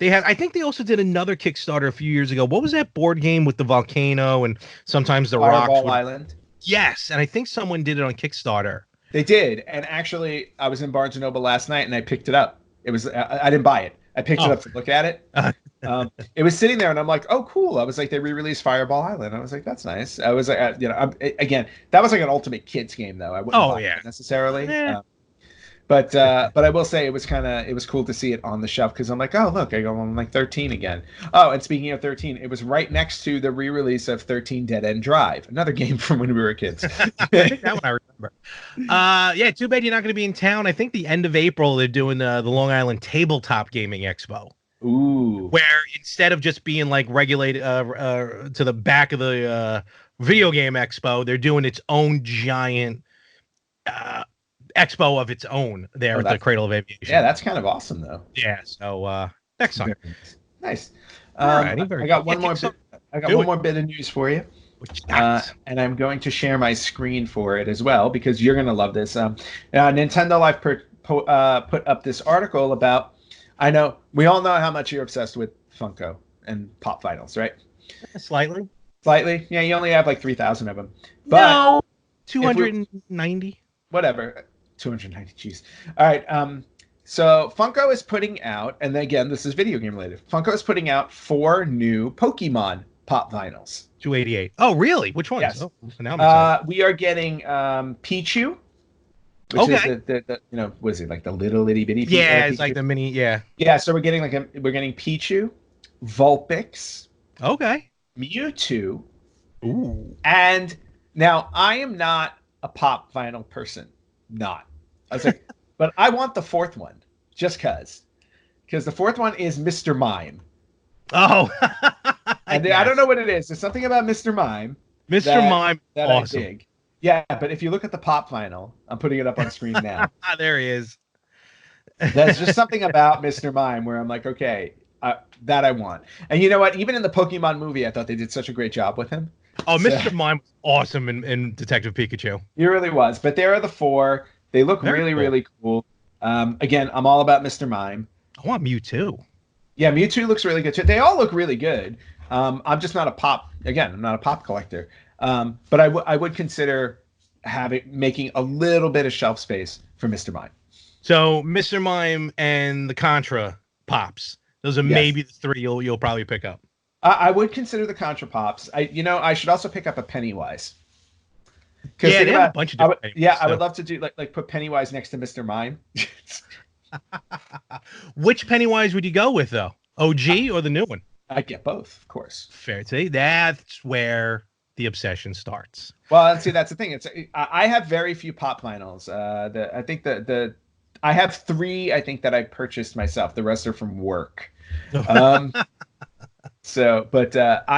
I think they also did another Kickstarter a few years ago. What was that board game with the volcano and sometimes the rocks? Fireball Island. Yes, and I think someone did it on Kickstarter. They did, and actually, I was in Barnes & Noble last night, and I picked it up. It was I didn't buy it. I picked it up to look at it. It was sitting there, and I'm like, oh, cool. I was like, they re-released Fireball Island. I was like, that's nice. I was like, again, that was an ultimate kids game, though. I wouldn't buy it necessarily. Yeah. But I will say it was cool to see it on the shelf because I'm like, oh look, I'm like 13 again. Oh, and speaking of 13, it was right next to the re-release of 13 Dead End Drive, another game from when we were kids. I think that one I remember. Yeah, too bad you're not going to be in town. I think the end of April they're doing the Long Island Tabletop Gaming Expo. Ooh. Where instead of just being like regulated to the back of the video game expo, they're doing its own giant expo of its own there at the Cradle of Aviation. Yeah, that's kind of awesome though. Yeah, so next time. Nice. I got one more bit. I got one more bit of news for you. And I'm going to share my screen for it as well because you're going to love this. Nintendo Life put up this article about. I know we all know how much you're obsessed with Funko and Pop Vinyls, right? Slightly. Yeah, you only have like 3,000 of them. But no, 290. Whatever, 290. Jeez. All right. So Funko is putting out, and again, this is video game related. Funko is putting out 4 new Pokemon Pop Vinyls. 288. Oh, really? Which ones? Yes. Oh, now we are getting Pichu. Which is the what is it, like the little itty bitty? Yeah, it's like the mini. Yeah. Yeah. So we're getting Pichu, Vulpix. Okay. Mewtwo. Ooh. And now I am not a Pop Vinyl person. Not. I was like, but I want the 4th one just because the 4th one is Mr. Mime. Oh. And I don't know what it is. There's something about Mr. Mime. Mr. Mime. That awesome. I dig. Yeah, but if you look at the Pop Vinyl, I'm putting it up on screen now. There he is. There's just something about Mr. Mime where I'm like, okay, that I want. And you know what? Even in the Pokemon movie, I thought they did such a great job with him. Oh, so, Mr. Mime was awesome in Detective Pikachu. He really was. But there are the 4. They look really cool. Again, I'm all about Mr. Mime. I want Mewtwo. Yeah, Mewtwo looks really good too. They all look really good. I'm just not a Pop. Again, I'm not a Pop collector. But I would consider making a little bit of shelf space for Mr. Mime. So Mr. Mime and the Contra Pops. Those are maybe the 3 you'll probably pick up. I would consider the Contra Pops. I should also pick up a Pennywise. Yeah, they have a bunch of different Pennywise, I would love to do like put Pennywise next to Mr. Mime. Which Pennywise would you go with though? OG or the new one? I'd get both, of course. Fair to say. That's where the obsession starts. Well, see, that's the thing. I have very few Pop Vinyls. I think I have 3. I think that I purchased myself. The rest are from work. I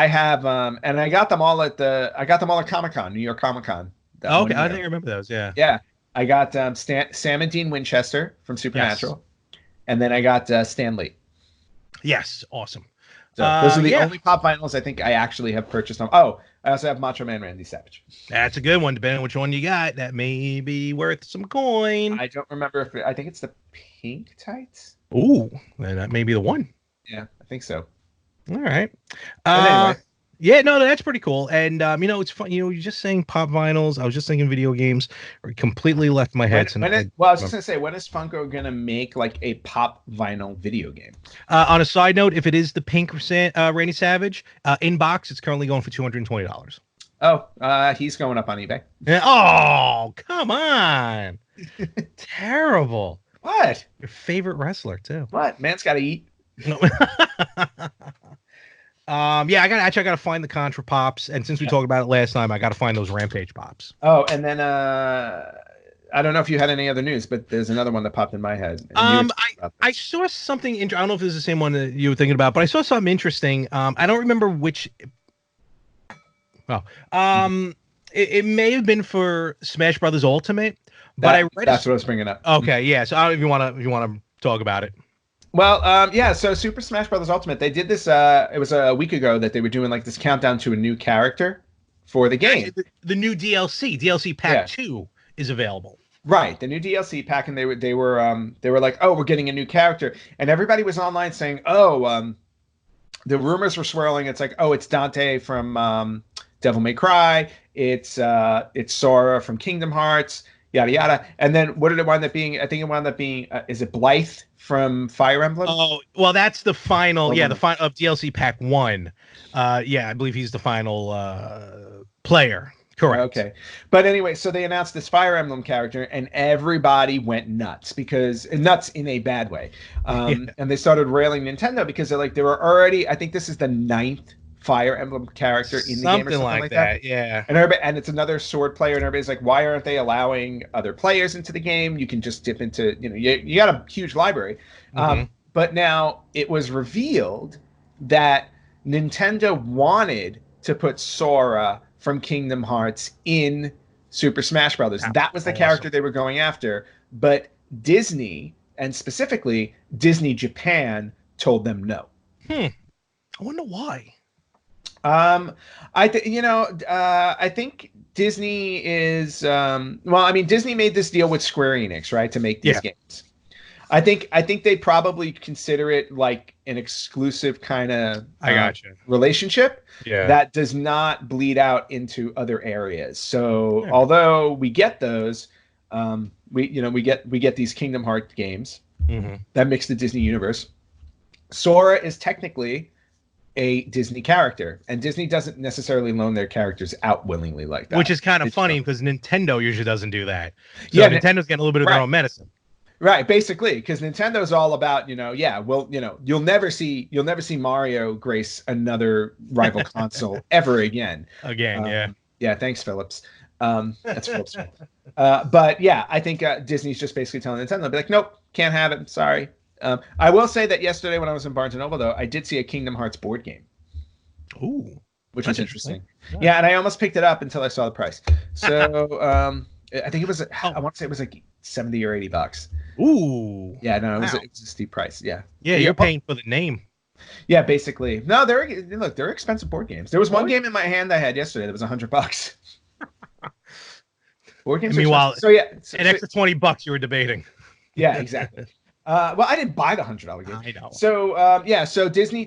have and I got them all at Comic-Con, New York Comic-Con. Okay, I think I remember those. Yeah. Yeah, I got Sam and Dean Winchester from Supernatural, and then I got Stan Lee. Yes, awesome. So those are the only Pop Vinyls I think I actually have purchased them. Oh, I also have Macho Man Randy Savage. That's a good one. Depending on which one you got, that may be worth some coin. I don't remember I think it's the pink tights. Ooh, then that may be the one. Yeah, I think so. All right. Anyway. Yeah, no, that's pretty cool. And it's fun. You're just saying Pop Vinyls. I was just thinking video games. Or completely left my head. I was just gonna say, when is Funko gonna make like a Pop Vinyl video game? On a side note, if it is the pink Randy Savage inbox, it's currently going for $220. Oh, he's going up on eBay. Oh, come on! Terrible. What? Your favorite wrestler too. What? Man's got to eat. No. Yeah, I gotta find the Contra Pops, and since we talked about it last time, I gotta find those Rampage Pops. Oh, and then I don't know if you had any other news, but there's another one that popped in my head. I saw something. I don't know if this is the same one that you were thinking about, but I saw something interesting. I don't remember which. Well, it may have been for Smash Brothers Ultimate, but I read that's what I was bringing up. Okay, yeah. So I don't know if you want to talk about it. Well, yeah, so Super Smash Bros. Ultimate, they did this, it was a week ago that they were doing like this countdown to a new character for the game. The new DLC Pack 2 is available. Right, the new DLC pack, and they were like, oh, we're getting a new character. And everybody was online saying, oh, the rumors were swirling. It's like, oh, it's Dante from Devil May Cry. It's Sora from Kingdom Hearts, yada, yada. And then what did it wind up being? I think it wound up being, is it Blythe from Fire Emblem? Oh, well, that's the final, the final of DLC Pack 1. Yeah, I believe he's the final player Correct. Okay. But anyway, so they announced this Fire Emblem character and everybody went nuts because nuts in a bad way. And they started railing Nintendo because they're like, there were already, I think this is the 9th Fire Emblem character in the game or something like that. Yeah. And it's another sword player and everybody's like, why aren't they allowing other players into the game? You can just dip into, you got a huge library. But now it was revealed that Nintendo wanted to put Sora from Kingdom Hearts in Super Smash Brothers. That was the character they were going after, but Disney, and specifically Disney Japan, told them no. I wonder why. I think Disney is Disney made this deal with Square Enix, right, to make these games. I think they probably consider it like an exclusive kind of relationship that does not bleed out into other areas. So although we get those, we get these Kingdom Hearts games that mix the Disney universe. Sora is technically a Disney character, and Disney doesn't necessarily loan their characters out willingly like that. Which is kind of funny because Nintendo usually doesn't do that. So Nintendo's getting a little bit of their own medicine. Right, basically, because Nintendo's all about, you'll never see Mario grace another rival console ever again. Yeah, thanks, Phillips. That's Phillips. But yeah, I think Disney's just basically telling Nintendo, be like, nope, can't have it. Sorry. I will say that yesterday when I was in Barnes & Noble, though, I did see a Kingdom Hearts board game. Ooh. Which was interesting. Yeah, and I almost picked it up until I saw the price. So I think it was, I want to say it was like $70 or $80. Ooh. Yeah, no, it was a steep price. Yeah. Yeah, you're paying for the name. Yeah, basically. No, they're expensive board games. There was one game in my hand I had yesterday that was $100. Board games. Meanwhile, an extra $20 you were debating. Yeah, exactly. Well, I didn't buy the $100 game. I know. So so Disney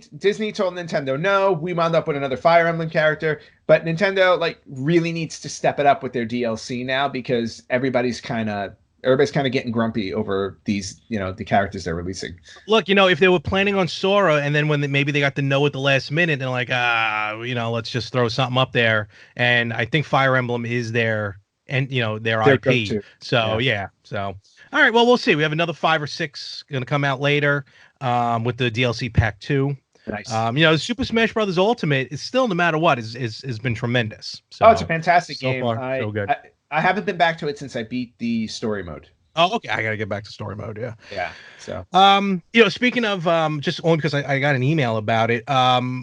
told Nintendo no. We wound up with another Fire Emblem character, but Nintendo really needs to step it up with their DLC now because everybody's kind of getting grumpy over these, the characters they're releasing. Look, if they were planning on Sora and then when maybe they got the no at the last minute, they're like, let's just throw something up there. And I think Fire Emblem is their IP. So so. All right, well, we'll see. We have another 5 or 6 going to come out later with the DLC Pack 2. Nice. Super Smash Brothers Ultimate is still, no matter what, has been tremendous. So, it's a fantastic game. Far, so good. I haven't been back to it since I beat the story mode. Oh, okay. I got to get back to story mode. Yeah. Yeah. So, speaking of just only because I got an email about it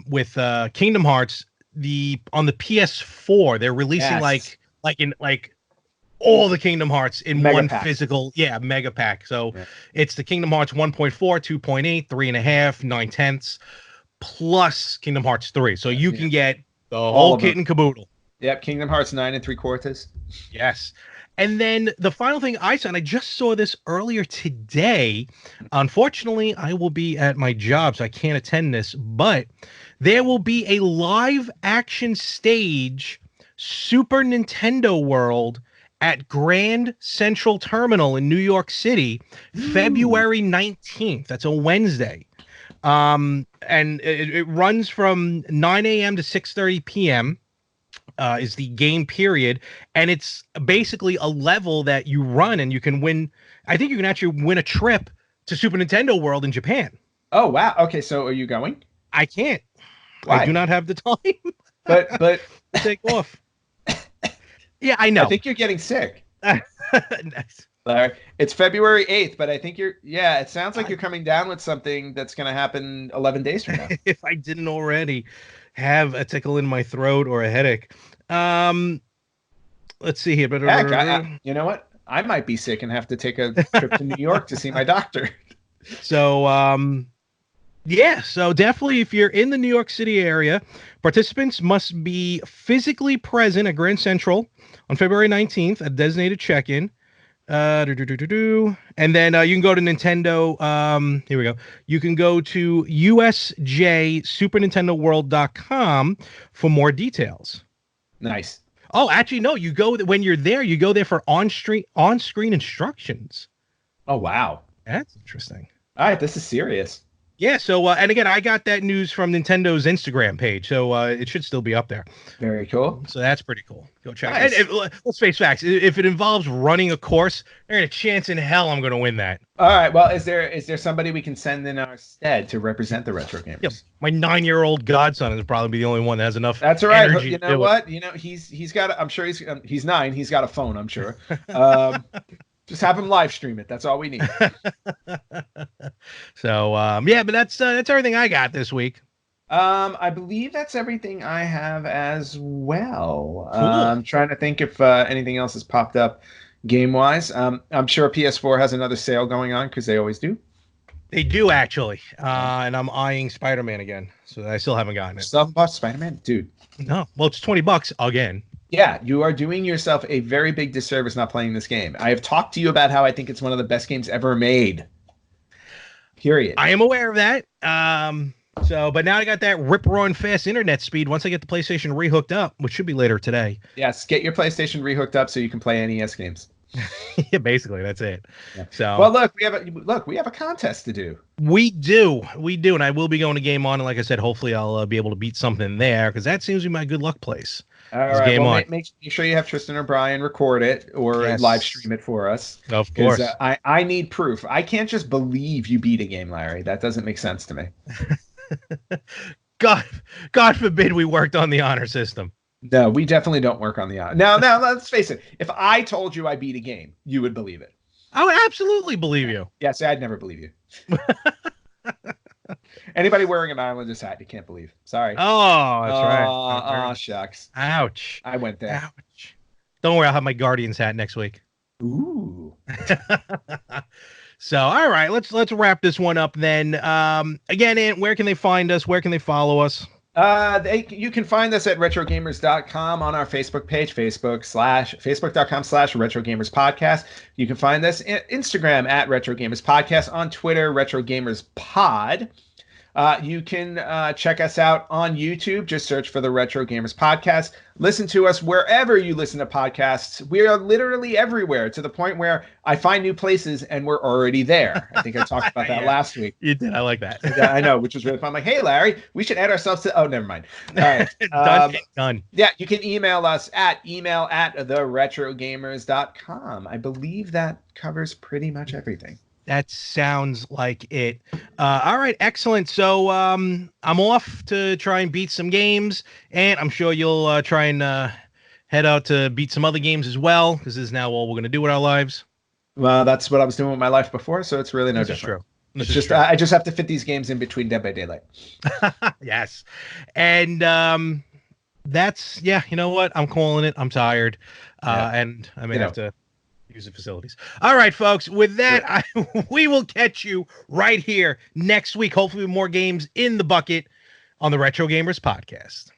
with Kingdom Hearts, on the PS4, they're releasing like all the Kingdom Hearts in one physical mega pack. So it's the Kingdom Hearts 1.4, 2.8, 3.5, 9/10 plus Kingdom Hearts 3. So you can get the whole kit and caboodle. Yep, Kingdom Hearts 9 3/4. Yes. And then the final thing I saw, and I just saw this earlier today. Unfortunately, I will be at my job, so I can't attend this, but there will be a live action stage Super Nintendo World at Grand Central Terminal in New York City, February 19th. That's a Wednesday. And it runs from 9 a.m. to 6:30 p.m. Is the game period. And it's basically a level that you run and you can win. I think you can actually win a trip to Super Nintendo World in Japan. Oh, wow. Okay, so are you going? I can't. Why? I do not have the time. But take off. Yeah, I know. I think you're getting sick. Nice. Larry, it's February 8th, but I think it sounds like you're coming down with something that's going to happen 11 days from now. If I didn't already have a tickle in my throat or a headache. Let's see here. Heck, you know what? I might be sick and have to take a trip to New York to see my doctor. So, so definitely if you're in the New York City area, participants must be physically present at Grand Central on February 19th at designated check-in. And then you can go to Nintendo. Here we go. You can go to usjsupernintendoworld.com for more details. Nice. Oh, actually, no. When you're there, you go there for on-screen instructions. Oh, wow. That's interesting. All right, this is serious. Yeah. So, and again, I got that news from Nintendo's Instagram page, so it should still be up there. Very cool. So that's pretty cool. Go check Nice. it. And let's face facts. If it involves running a course, there ain't a chance in hell I'm going to win that. All right. Well, is there somebody we can send in our stead to represent the Retro Gamers? Yeah, my 9-year-old godson is probably the only one that has enough. That's all right. Energy You know what? You know he's got. I'm sure he's 9. He's got a phone. I'm sure. Just have him live stream it. That's all we need. So yeah, but that's everything I got this week. I believe that's everything I have as well. Cool. I'm trying to think if anything else has popped up game wise. I'm sure PS4 has another sale going on because they always do. They do actually, and I'm eyeing Spider-Man again, so I still haven't gotten it. Still haven't bought Spider-Man, dude. No, well, it's $20 again. Yeah, you are doing yourself a very big disservice not playing this game. I have talked to you about how I think it's one of the best games ever made. Period. I am aware of that. So, but now I got that rip-roaring fast internet speed once I get the PlayStation rehooked up, which should be later today. Yes, get your PlayStation rehooked up so you can play NES games. Yeah, basically, that's it. Yeah. So, well, look, we have a contest to do. We do, and I will be going to Game On, and like I said, hopefully I'll be able to beat something there because that seems to be my good luck place. All right, Game On. Make sure you have Tristan or Brian record it or live stream it for us. Of course, I need proof. I can't just believe you beat a game, Larry. That doesn't make sense to me. God forbid we worked on the honor system. No, we definitely don't work on the honor. Now, let's face it. If I told you I beat a game, you would believe it. I would absolutely believe you. Yes, I'd never believe you. Anybody wearing an Islanders hat, you can't believe. Sorry. Oh, that's right. Oh, shucks. Ouch. I went there. Ouch. Don't worry, I'll have my Guardians hat next week. Ooh. So, all right, let's wrap this one up then. Again, Ant, where can they find us? Where can they follow us? You can find us at retrogamers.com on our Facebook page, facebook.com/retrogamerspodcast. You can find us at Instagram at retrogamerspodcast, on Twitter, retrogamerspod. You can check us out on YouTube. Just search for the Retro Gamers Podcast. Listen to us wherever you listen to podcasts. We are literally everywhere, to the point where I find new places and we're already there. I think I talked about that last week. You did. I like that. I know, which was really fun. I'm like, hey, Larry, we should add ourselves to... Oh, never mind. All right. Done. Yeah, you can email us at email@theretrogamers.com. I believe that covers pretty much everything. That sounds like it. All right, excellent. So I'm off to try and beat some games, and I'm sure you'll try and head out to beat some other games as well, because this is now all we're going to do with our lives. Well, that's what I was doing with my life before, so it's really no different. It's just I just have to fit these games in between Dead by Daylight. Yes, and that's you know what? I'm calling it. I'm tired, and I may have to use the facilities. All right, folks. With that, we will catch you right here next week. Hopefully, with more games in the bucket on the Retro Gamers Podcast.